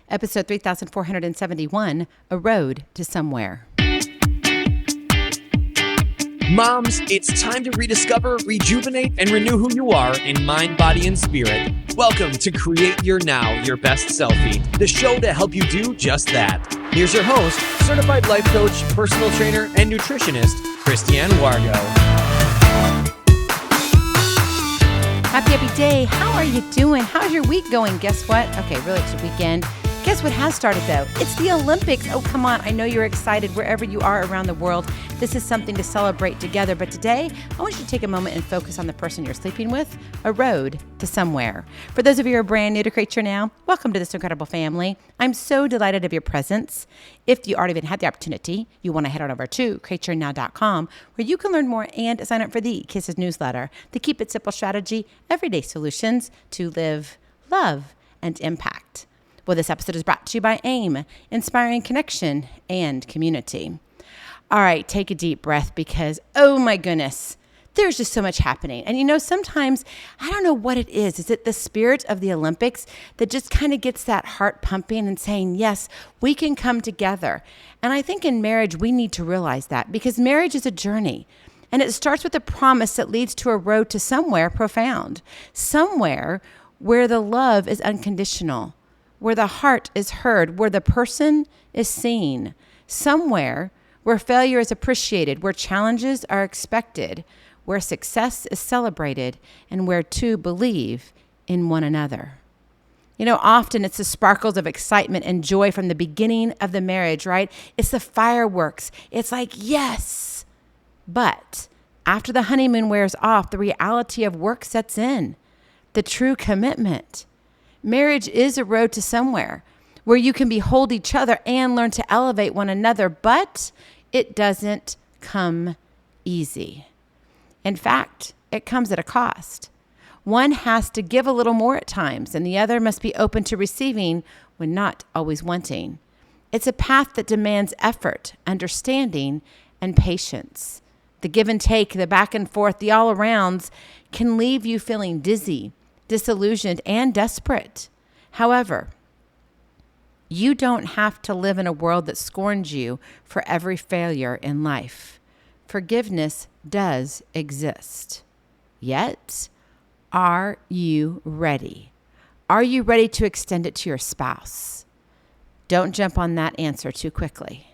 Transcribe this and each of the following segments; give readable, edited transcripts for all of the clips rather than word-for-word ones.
episode 3471, A Road to Somewhere. Moms, it's time to rediscover, rejuvenate, and renew who you are in mind, body, and spirit. Welcome to Create Your Now, Your Best Selfie, the show to help you do just that. Here's your host, certified life coach, personal trainer, and nutritionist, Christiane Wargo. Happy day. How are you doing? How's your week going? Guess what? Okay, really, it's your weekend. Guess what has started, though? It's the Olympics. Oh, come on. I know you're excited wherever you are around the world. This is something to celebrate together. But today, I want you to take a moment and focus on the person you're sleeping with, a road to somewhere. For those of you who are brand new to Create Your Now, welcome to this incredible family. I'm so delighted of your presence. If you already had the opportunity, you want to head on over to createyournow.com, where you can learn more and sign up for the Kisses newsletter, the Keep It Simple strategy, everyday solutions to live, love, and impact. Well, this episode is brought to you by AIM, Inspiring Connection and Community. All right, take a deep breath because, oh my goodness, there's just so much happening. And you know, sometimes, I don't know what it is. Is it the spirit of the Olympics that just kind of gets that heart pumping and saying, yes, we can come together? And I think in marriage, we need to realize that because marriage is a journey. And it starts with a promise that leads to a road to somewhere profound, somewhere where the love is unconditional, where the heart is heard, where the person is seen, somewhere where failure is appreciated, where challenges are expected, where success is celebrated, and where two believe in one another. You know, often it's the sparkles of excitement and joy from the beginning of the marriage, right? It's the fireworks. It's like, yes. But after the honeymoon wears off, the reality of work sets in, the true commitment. Marriage is a road to somewhere where you can behold each other and learn to elevate one another, but it doesn't come easy. In fact, it comes at a cost. One has to give a little more at times, and the other must be open to receiving when not always wanting. It's a path that demands effort, understanding, and patience. The give and take, the back and forth, the all-arounds can leave you feeling dizzy, disillusioned, and desperate. However, you don't have to live in a world that scorns you for every failure in life. Forgiveness does exist. Yet, are you ready? Are you ready to extend it to your spouse? Don't jump on that answer too quickly.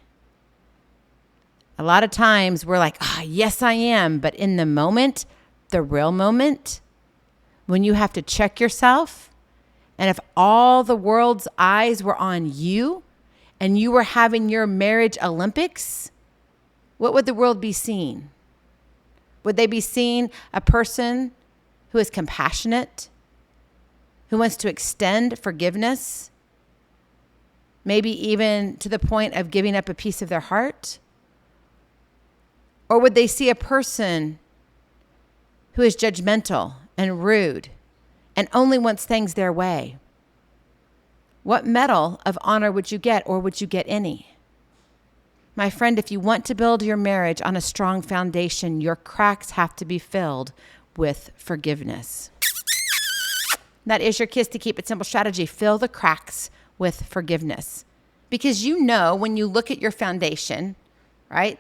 A lot of times we're like, yes, I am. But in the moment, the real moment, when you have to check yourself, and if all the world's eyes were on you and you were having your marriage Olympics, what would the world be seeing? Would they be seeing a person who is compassionate, who wants to extend forgiveness, maybe even to the point of giving up a piece of their heart? Or would they see a person who is judgmental and rude and only wants things their way? What medal of honor would you get, or would you get any? My friend, if you want to build your marriage on a strong foundation, your cracks have to be filled with forgiveness. That is your Kiss to Keep It Simple strategy. Fill the cracks with forgiveness. Because you know when you look at your foundation, right?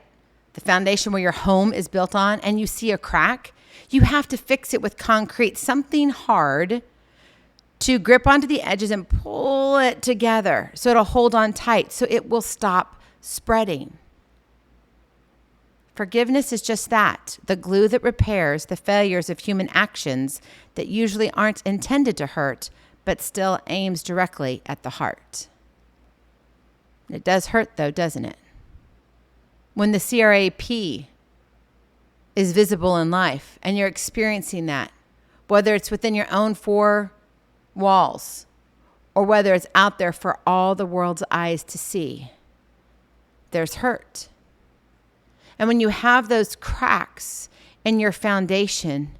The foundation where your home is built on, and you see a crack, you have to fix it with concrete, something hard to grip onto the edges and pull it together so it'll hold on tight, so it will stop spreading. Forgiveness is just that, the glue that repairs the failures of human actions that usually aren't intended to hurt, but still aims directly at the heart. It does hurt though, doesn't it? When the CRAP is visible in life and you're experiencing that, whether it's within your own four walls or whether it's out there for all the world's eyes to see, there's hurt. And when you have those cracks in your foundation,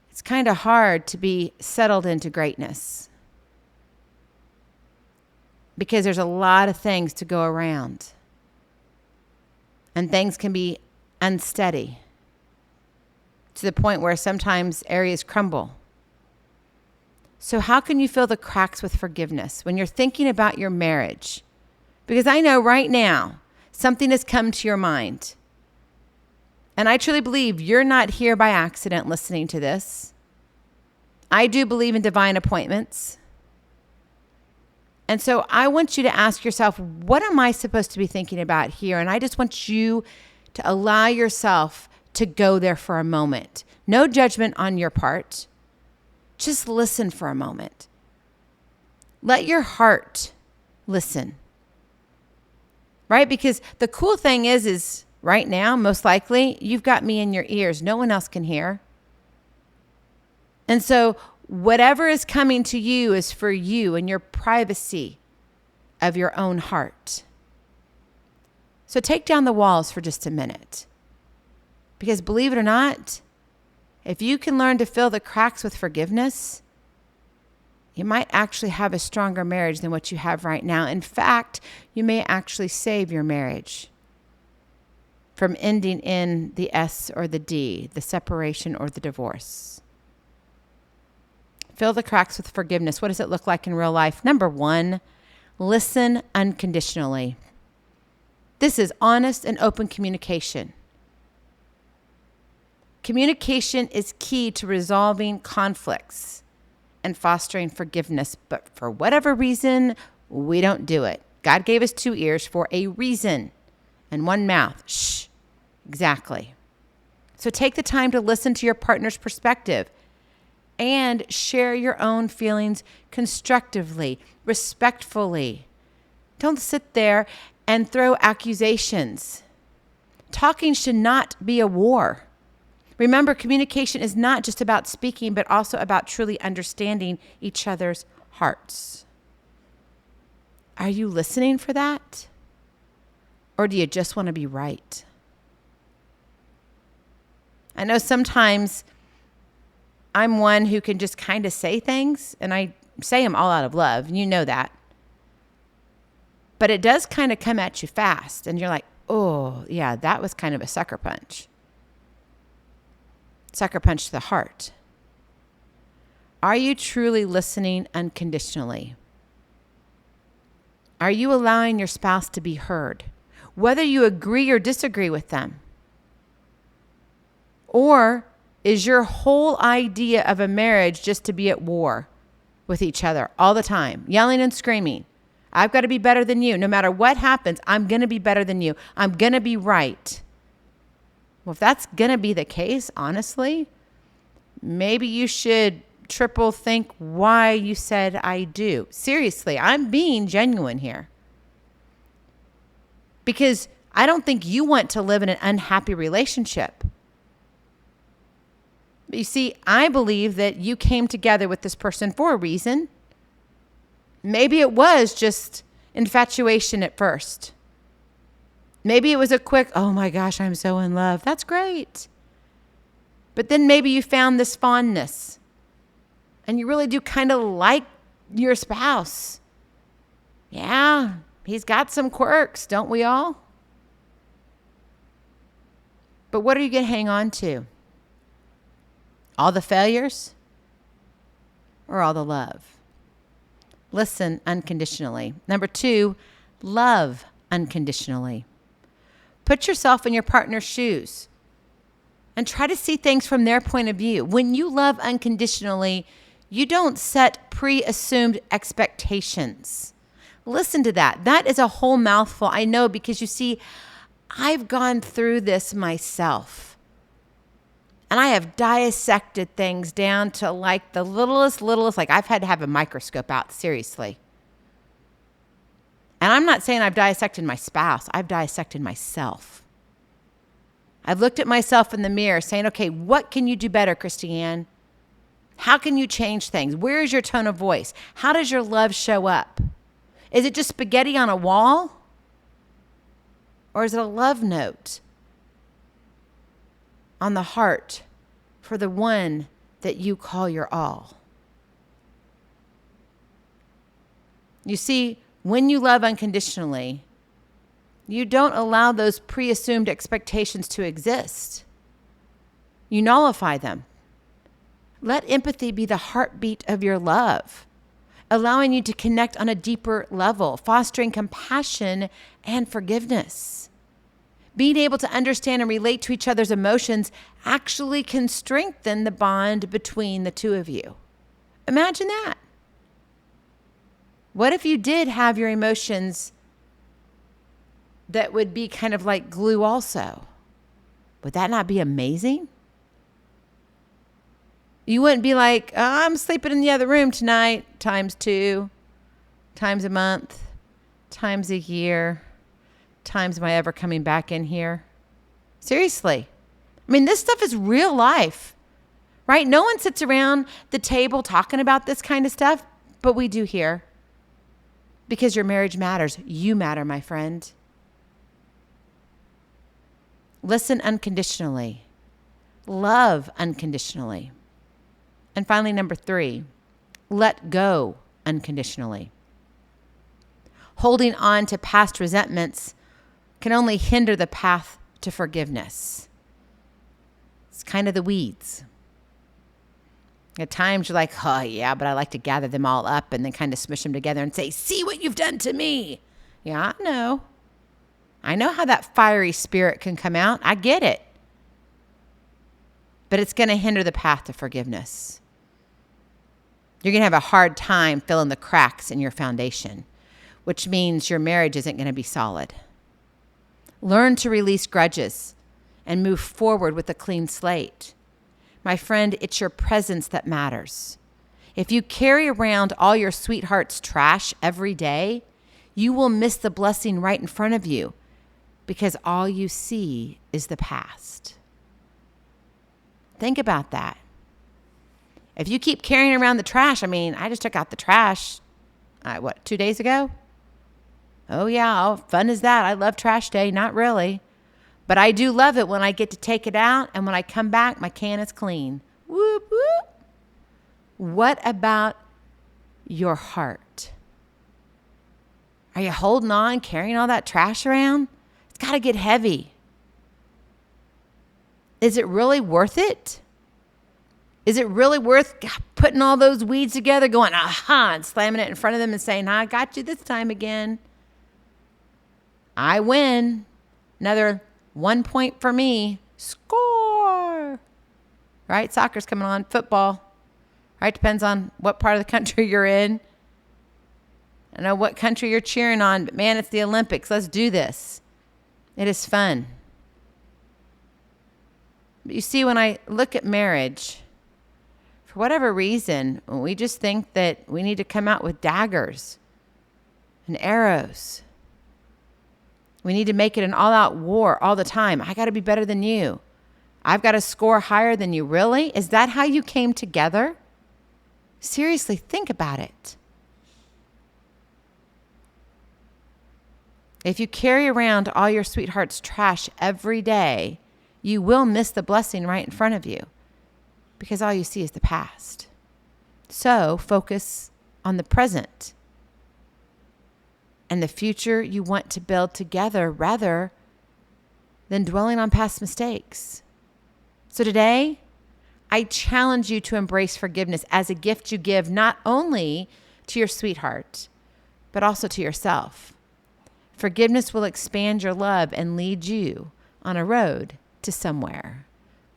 it's kind of hard to be settled into greatness because there's a lot of things to go around. And things can be unsteady to the point where sometimes areas crumble. So how can you fill the cracks with forgiveness when you're thinking about your marriage? Because I know right now something has come to your mind. And I truly believe you're not here by accident listening to this. I do believe in divine appointments. And so I want you to ask yourself, what am I supposed to be thinking about here? And I just want you to allow yourself to go there for a moment. No judgment on your part. Just listen for a moment. Let your heart listen. Right? Because the cool thing is right now, most likely, you've got me in your ears. No one else can hear. And so whatever is coming to you is for you and your privacy of your own heart. So take down the walls for just a minute. Because believe it or not, if you can learn to fill the cracks with forgiveness, you might actually have a stronger marriage than what you have right now. In fact, you may actually save your marriage from ending in the S or the D, the separation or the divorce. Fill the cracks with forgiveness. What does it look like in real life? Number 1, listen unconditionally. This is honest and open communication. Communication is key to resolving conflicts and fostering forgiveness, but for whatever reason, we don't do it. God gave us 2 ears for a reason and 1 mouth. Shh, exactly. So take the time to listen to your partner's perspective and share your own feelings constructively, respectfully. Don't sit there and throw accusations. Talking should not be a war. Remember, communication is not just about speaking, but also about truly understanding each other's hearts. Are you listening for that? Or do you just want to be right? I know sometimes I'm one who can just kind of say things, and I say them all out of love, and you know that. But it does kind of come at you fast, and you're like, oh, yeah, that was kind of a sucker punch. Sucker punch to the heart. Are you truly listening unconditionally? Are you allowing your spouse to be heard, whether you agree or disagree with them? Or is your whole idea of a marriage just to be at war with each other all the time, yelling and screaming? I've got to be better than you. No matter what happens, I'm going to be better than you. I'm going to be right. Well, if that's going to be the case, honestly, maybe you should triple think why you said I do. Seriously, I'm being genuine here. Because I don't think you want to live in an unhappy relationship. But you see, I believe that you came together with this person for a reason. Maybe it was just infatuation at first. Maybe it was a quick, oh my gosh, I'm so in love. That's great. But then maybe you found this fondness and you really do kind of like your spouse. Yeah, he's got some quirks, don't we all? But what are you going to hang on to? All the failures or all the love? Listen unconditionally. Number 2, love unconditionally. Put yourself in your partner's shoes and try to see things from their point of view. When you love unconditionally, you don't set pre-assumed expectations. Listen to that. That is a whole mouthful. I know, because you see, I've gone through this myself. And I have dissected things down to like the littlest, like I've had to have a microscope out, seriously. And I'm not saying I've dissected my spouse. I've dissected myself. I've looked at myself in the mirror saying, okay, what can you do better, Christiane? How can you change things? Where is your tone of voice? How does your love show up? Is it just spaghetti on a wall? Or is it a love note on the heart for the one that you call your all? You see, when you love unconditionally, you don't allow those pre-assumed expectations to exist. You nullify them. Let empathy be the heartbeat of your love, allowing you to connect on a deeper level, fostering compassion and forgiveness. Being able to understand and relate to each other's emotions actually can strengthen the bond between the two of you. Imagine that. What if you did have your emotions that would be kind of like glue also? Would that not be amazing? You wouldn't be like, oh, I'm sleeping in the other room tonight, times 2, times a month, times a year, times am I ever coming back in here? Seriously. I mean, this stuff is real life, right? No one sits around the table talking about this kind of stuff, but we do here. Because your marriage matters. You matter, my friend. Listen unconditionally. Love unconditionally. And finally, number 3, let go unconditionally. Holding on to past resentments can only hinder the path to forgiveness. It's kind of the weeds. At times you're like, oh yeah, but I like to gather them all up and then kind of smush them together and say, see what you've done to me. Yeah, I know. I know how that fiery spirit can come out. I get it. But it's going to hinder the path to forgiveness. You're going to have a hard time filling the cracks in your foundation, which means your marriage isn't going to be solid. Learn to release grudges and move forward with a clean slate. My friend, it's your presence that matters. If you carry around all your sweetheart's trash every day, you will miss the blessing right in front of you because all you see is the past. Think about that. If you keep carrying around the trash, I just took out the trash, 2 days ago? Oh yeah, how fun is that? I love trash day. Not really. But I do love it when I get to take it out and when I come back, my can is clean. Whoop, whoop. What about your heart? Are you holding on, carrying all that trash around? It's got to get heavy. Is it really worth it? Is it really worth putting all those weeds together, going, aha, and slamming it in front of them and saying, I got you this time again. I win. Another 1 point for me. Score. Right? Soccer's coming on. Football. Right? Depends on what part of the country you're in. I know what country you're cheering on, but man, it's the Olympics. Let's do this. It is fun. But you see, when I look at marriage, for whatever reason, we just think that we need to come out with daggers and arrows. We need to make it an all-out war all the time. I got to be better than you. I've got to score higher than you. Really? Is that how you came together? Seriously, think about it. If you carry around all your sweetheart's trash every day, you will miss the blessing right in front of you because all you see is the past. So focus on the present and the future you want to build together rather than dwelling on past mistakes. So today, I challenge you to embrace forgiveness as a gift you give not only to your sweetheart, but also to yourself. Forgiveness will expand your love and lead you on a road to somewhere.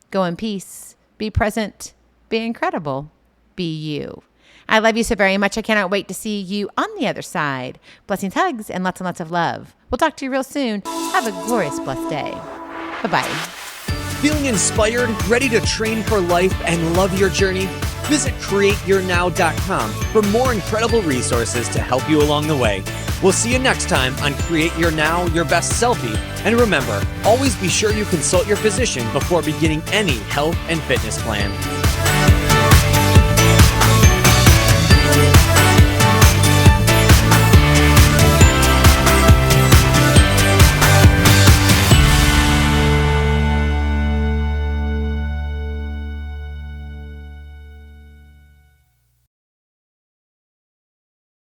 Go in peace, be present, be incredible, be you. I love you so very much. I cannot wait to see you on the other side. Blessings, hugs, and lots of love. We'll talk to you real soon. Have a glorious, blessed day. Bye-bye. Feeling inspired, ready to train for life and love your journey? Visit createyournow.com for more incredible resources to help you along the way. We'll see you next time on Create Your Now, Your Best Selfie. And remember, always be sure you consult your physician before beginning any health and fitness plan.